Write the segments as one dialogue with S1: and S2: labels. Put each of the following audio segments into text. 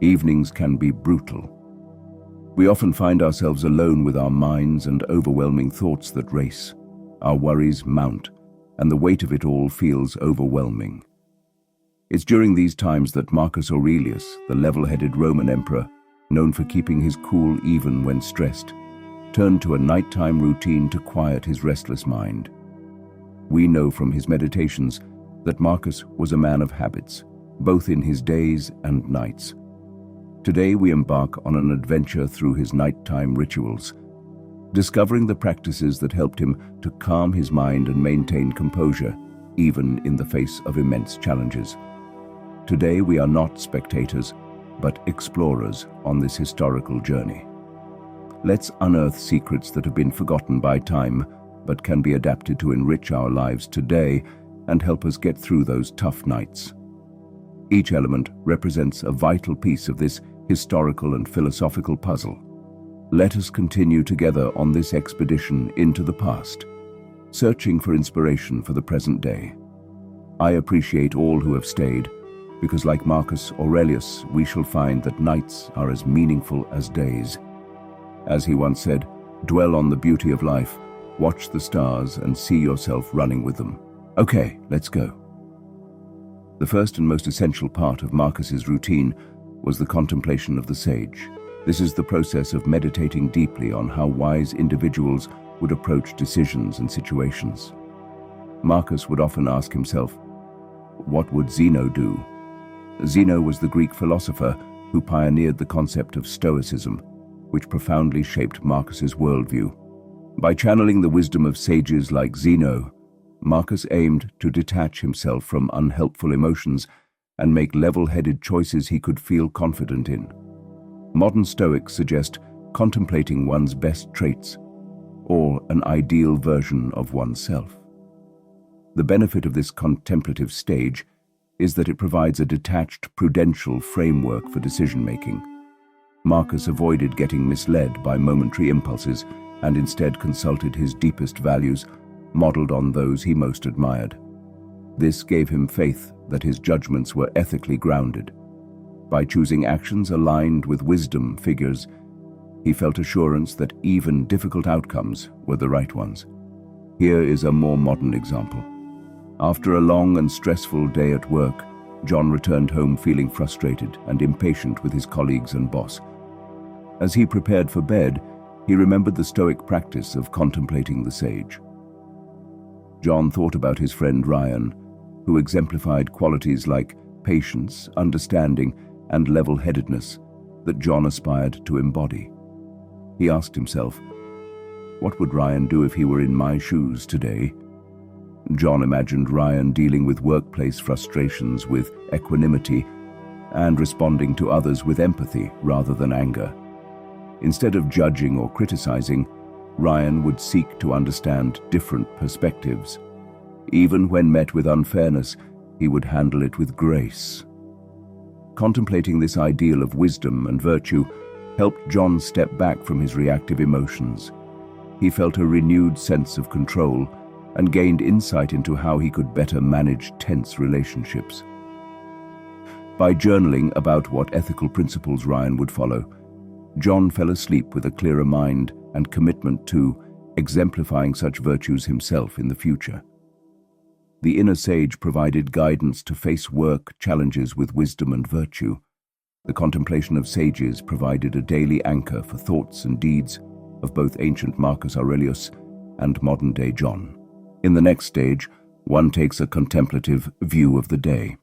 S1: Evenings can be brutal. We often find ourselves alone with our minds and overwhelming thoughts that race. Our worries mount, and the weight of it all feels overwhelming. It's during these times that Marcus Aurelius, the level-headed Roman emperor, known for keeping his cool even when stressed, turned to a nighttime routine to quiet his restless mind. We know from his meditations that Marcus was a man of habits, both in his days and nights. Today we embark on an adventure through his nighttime rituals, discovering the practices that helped him to calm his mind and maintain composure, even in the face of immense challenges. Today we are not spectators, but explorers on this historical journey. Let's unearth secrets that have been forgotten by time, but can be adapted to enrich our lives today and help us get through those tough nights. Each element represents a vital piece of this historical and philosophical puzzle. Let us continue together on this expedition into the past, searching for inspiration for the present day. I appreciate all who have stayed, because like Marcus Aurelius, we shall find that nights are as meaningful as days. As he once said, dwell on the beauty of life, watch the stars and see yourself running with them. Okay, let's go. The first and most essential part of Marcus's routine was the contemplation of the sage. This is the process of meditating deeply on how wise individuals would approach decisions and situations. Marcus would often ask himself, what would Zeno do? Zeno was the Greek philosopher who pioneered the concept of Stoicism, which profoundly shaped Marcus's worldview. By channeling the wisdom of sages like Zeno, Marcus aimed to detach himself from unhelpful emotions and make level-headed choices he could feel confident in. Modern Stoics suggest contemplating one's best traits, or an ideal version of oneself. The benefit of this contemplative stage is that it provides a detached, prudential framework for decision-making. Marcus avoided getting misled by momentary impulses and instead consulted his deepest values, modeled on those he most admired. This gave him faith that his judgments were ethically grounded. By choosing actions aligned with wisdom figures, he felt assurance that even difficult outcomes were the right ones. Here is a more modern example. After a long and stressful day at work, John returned home feeling frustrated and impatient with his colleagues and boss. As he prepared for bed, he remembered the Stoic practice of contemplating the sage. John thought about his friend Ryan, who exemplified qualities like patience, understanding, and level-headedness that John aspired to embody. He asked himself, what would Ryan do if he were in my shoes today? John imagined Ryan dealing with workplace frustrations with equanimity and responding to others with empathy rather than anger. Instead of judging or criticizing, Ryan would seek to understand different perspectives. Even when met with unfairness, he would handle it with grace. Contemplating this ideal of wisdom and virtue helped John step back from his reactive emotions. He felt a renewed sense of control and gained insight into how he could better manage tense relationships. By journaling about what ethical principles Ryan would follow, John fell asleep with a clearer mind and commitment to exemplifying such virtues himself in the future. The inner sage provided guidance to face work challenges with wisdom and virtue. The contemplation of sages provided a daily anchor for thoughts and deeds of both ancient Marcus Aurelius and modern-day John. In the next stage, one takes a contemplative view of the day.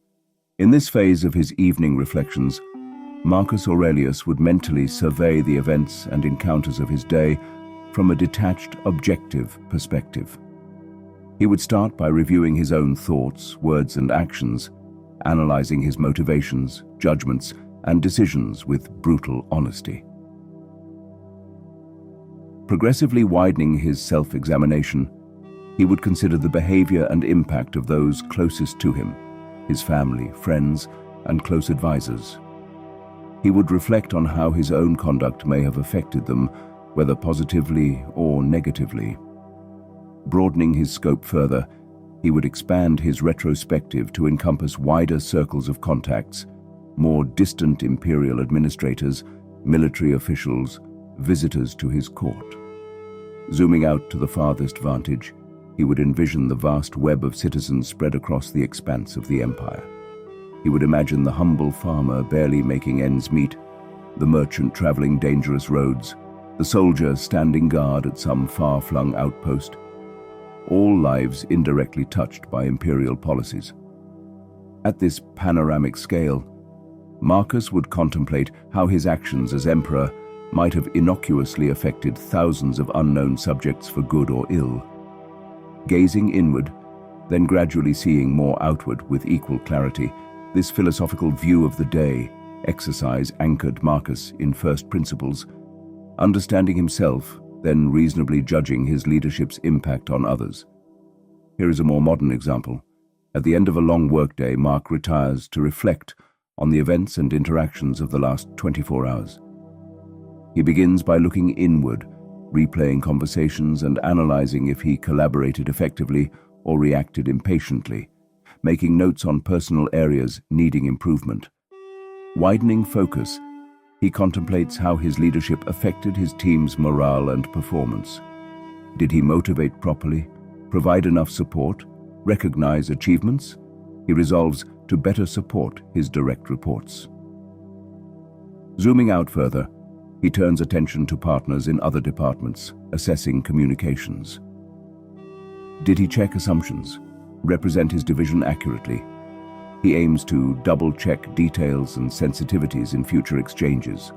S1: In this phase of his evening reflections, Marcus Aurelius would mentally survey the events and encounters of his day from a detached, objective perspective. He would start by reviewing his own thoughts, words, and actions, analyzing his motivations, judgments, and decisions with brutal honesty. Progressively widening his self-examination, he would consider the behavior and impact of those closest to him, his family, friends, and close advisors. He would reflect on how his own conduct may have affected them, whether positively or negatively. Broadening his scope further, he would expand his retrospective to encompass wider circles of contacts, more distant imperial administrators, military officials, visitors to his court. Zooming out to the farthest vantage, he would envision the vast web of citizens spread across the expanse of the empire. He would imagine the humble farmer barely making ends meet, the merchant traveling dangerous roads, the soldier standing guard at some far-flung outpost, all lives indirectly touched by imperial policies. At this panoramic scale, Marcus would contemplate how his actions as emperor might have innocuously affected thousands of unknown subjects for good or ill. Gazing inward, then gradually seeing more outward with equal clarity, this philosophical view of the day exercise anchored Marcus in first principles, understanding himself, then reasonably judging his leadership's impact on others. Here is a more modern example. At the end of a long workday, Mark retires to reflect on the events and interactions of the last 24 hours. He begins by looking inward, replaying conversations and analyzing if he collaborated effectively or reacted impatiently, making notes on personal areas needing improvement. Widening focus, he contemplates how his leadership affected his team's morale and performance. Did he motivate properly, provide enough support, recognize achievements? He resolves to better support his direct reports. Zooming out further, he turns attention to partners in other departments, assessing communications. Did he check assumptions, represent his division accurately? He aims to double-check details and sensitivities in future exchanges.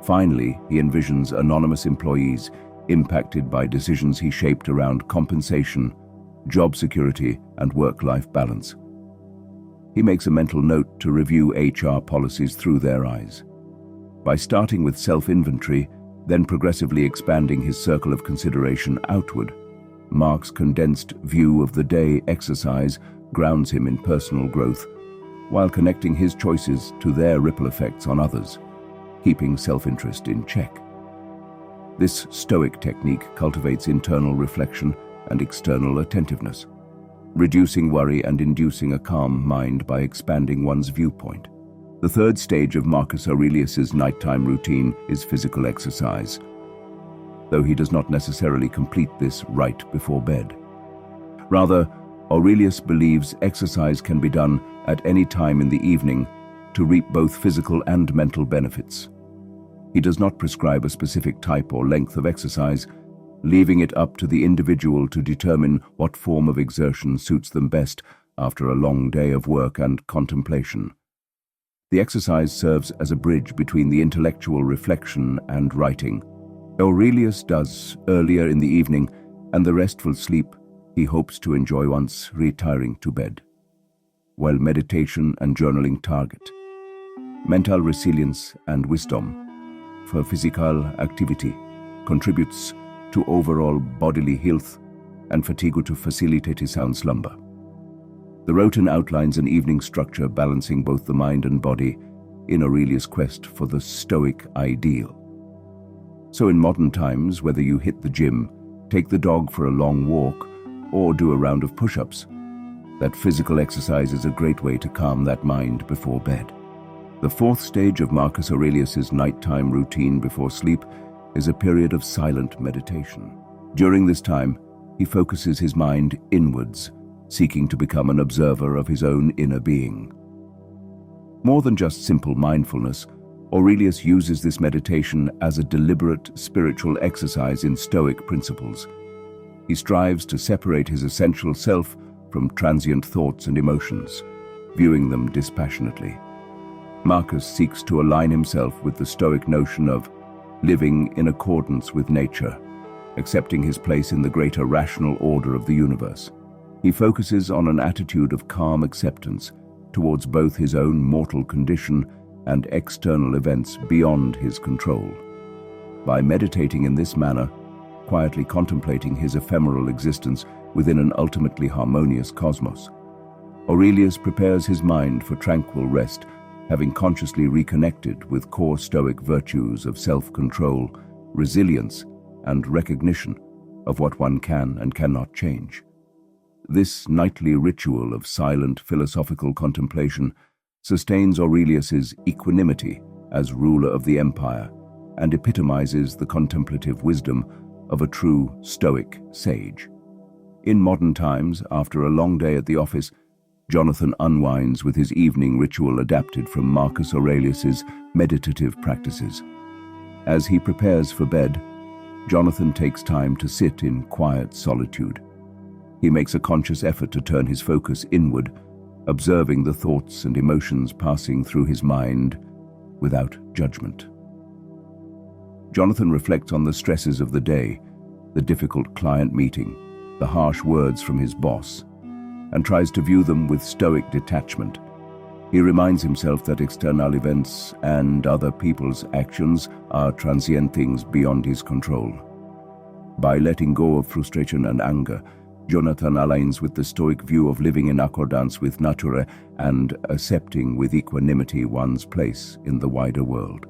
S1: Finally, he envisions anonymous employees impacted by decisions he shaped around compensation, job security, and work-life balance. He makes a mental note to review HR policies through their eyes. By starting with self-inventory, then progressively expanding his circle of consideration outward, Mark's condensed view of the day exercise grounds him in personal growth, while connecting his choices to their ripple effects on others, keeping self-interest in check. This Stoic technique cultivates internal reflection and external attentiveness, reducing worry and inducing a calm mind by expanding one's viewpoint. The third stage of Marcus Aurelius's nighttime routine is physical exercise, though he does not necessarily complete this right before bed. Rather, Aurelius believes exercise can be done at any time in the evening to reap both physical and mental benefits. He does not prescribe a specific type or length of exercise, leaving it up to the individual to determine what form of exertion suits them best after a long day of work and contemplation. The exercise serves as a bridge between the intellectual reflection and writing. Aurelius does earlier in the evening, and the restful sleep he hopes to enjoy once retiring to bed, while meditation and journaling target mental resilience and wisdom, for physical activity contributes to overall bodily health and fatigue to facilitate a sound slumber. The routine outlines an evening structure balancing both the mind and body in Aurelius' quest for the Stoic ideal. So in modern times, whether you hit the gym, take the dog for a long walk, or do a round of push-ups, that physical exercise is a great way to calm that mind before bed. The fourth stage of Marcus Aurelius's nighttime routine before sleep is a period of silent meditation. During this time, he focuses his mind inwards, seeking to become an observer of his own inner being. More than just simple mindfulness, Aurelius uses this meditation as a deliberate spiritual exercise in Stoic principles. He strives to separate his essential self from transient thoughts and emotions, viewing them dispassionately. Marcus seeks to align himself with the Stoic notion of living in accordance with nature, accepting his place in the greater rational order of the universe. He focuses on an attitude of calm acceptance towards both his own mortal condition and external events beyond his control. By meditating in this manner, quietly contemplating his ephemeral existence within an ultimately harmonious cosmos, Aurelius prepares his mind for tranquil rest, having consciously reconnected with core Stoic virtues of self-control, resilience, and recognition of what one can and cannot change. This nightly ritual of silent philosophical contemplation sustains Aurelius's equanimity as ruler of the empire and epitomizes the contemplative wisdom of a true Stoic sage. In modern times, after a long day at the office, Jonathan unwinds with his evening ritual adapted from Marcus Aurelius's meditative practices. As he prepares for bed, Jonathan takes time to sit in quiet solitude. He makes a conscious effort to turn his focus inward, observing the thoughts and emotions passing through his mind without judgment. Jonathan reflects on the stresses of the day, the difficult client meeting, the harsh words from his boss, and tries to view them with stoic detachment. He reminds himself that external events and other people's actions are transient things beyond his control. By letting go of frustration and anger, Jonathan aligns with the Stoic view of living in accordance with nature and accepting with equanimity one's place in the wider world.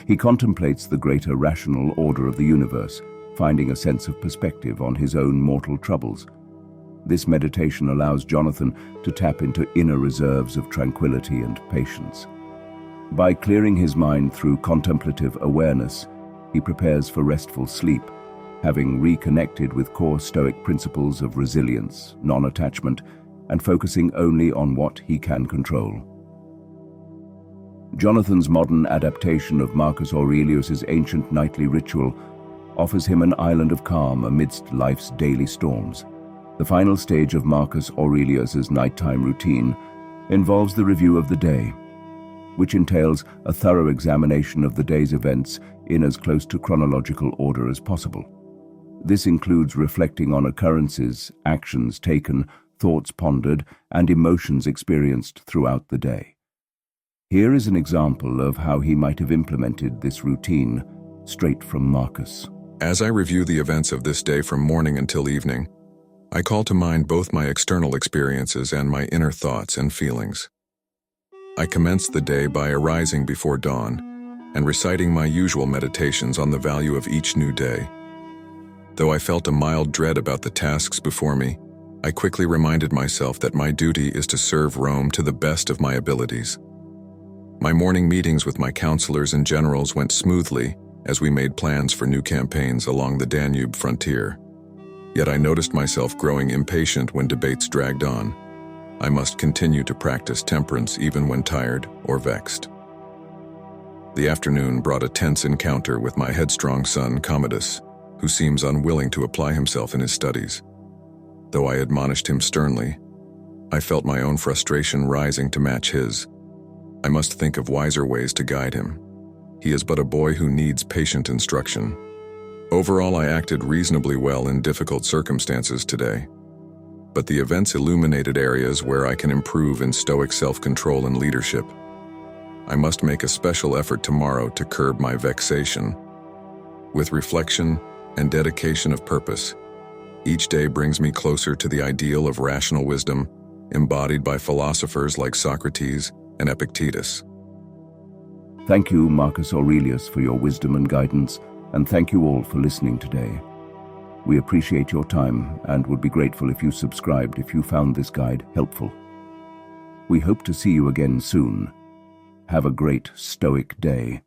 S1: He contemplates the greater rational order of the universe, finding a sense of perspective on his own mortal troubles. This meditation allows Jonathan to tap into inner reserves of tranquility and patience. By clearing his mind through contemplative awareness, he prepares for restful sleep, having reconnected with core Stoic principles of resilience, non-attachment, and focusing only on what he can control. Jonathan's modern adaptation of Marcus Aurelius's ancient nightly ritual offers him an island of calm amidst life's daily storms. The final stage of Marcus Aurelius's nighttime routine involves the review of the day, which entails a thorough examination of the day's events in as close to chronological order as possible. This includes reflecting on occurrences, actions taken, thoughts pondered, and emotions experienced throughout the day. Here is an example of how he might have implemented this routine straight from Marcus.
S2: As I review the events of this day from morning until evening, I call to mind both my external experiences and my inner thoughts and feelings. I commence the day by arising before dawn and reciting my usual meditations on the value of each new day. Though I felt a mild dread about the tasks before me, I quickly reminded myself that my duty is to serve Rome to the best of my abilities. My morning meetings with my counselors and generals went smoothly as we made plans for new campaigns along the Danube frontier. Yet I noticed myself growing impatient when debates dragged on. I must continue to practice temperance even when tired or vexed. The afternoon brought a tense encounter with my headstrong son Commodus, who seems unwilling to apply himself in his studies. Though I admonished him sternly, I felt my own frustration rising to match his. I must think of wiser ways to guide him. He is but a boy who needs patient instruction. Overall, I acted reasonably well in difficult circumstances today. But the events illuminated areas where I can improve in Stoic self-control and leadership. I must make a special effort tomorrow to curb my vexation. With reflection and dedication of purpose, each day brings me closer to the ideal of rational wisdom embodied by philosophers like Socrates and Epictetus.
S1: Thank you, Marcus Aurelius, for your wisdom and guidance, and thank you all for listening today. We appreciate your time and would be grateful if you subscribed if you found this guide helpful. We hope to see you again soon. Have a great Stoic day.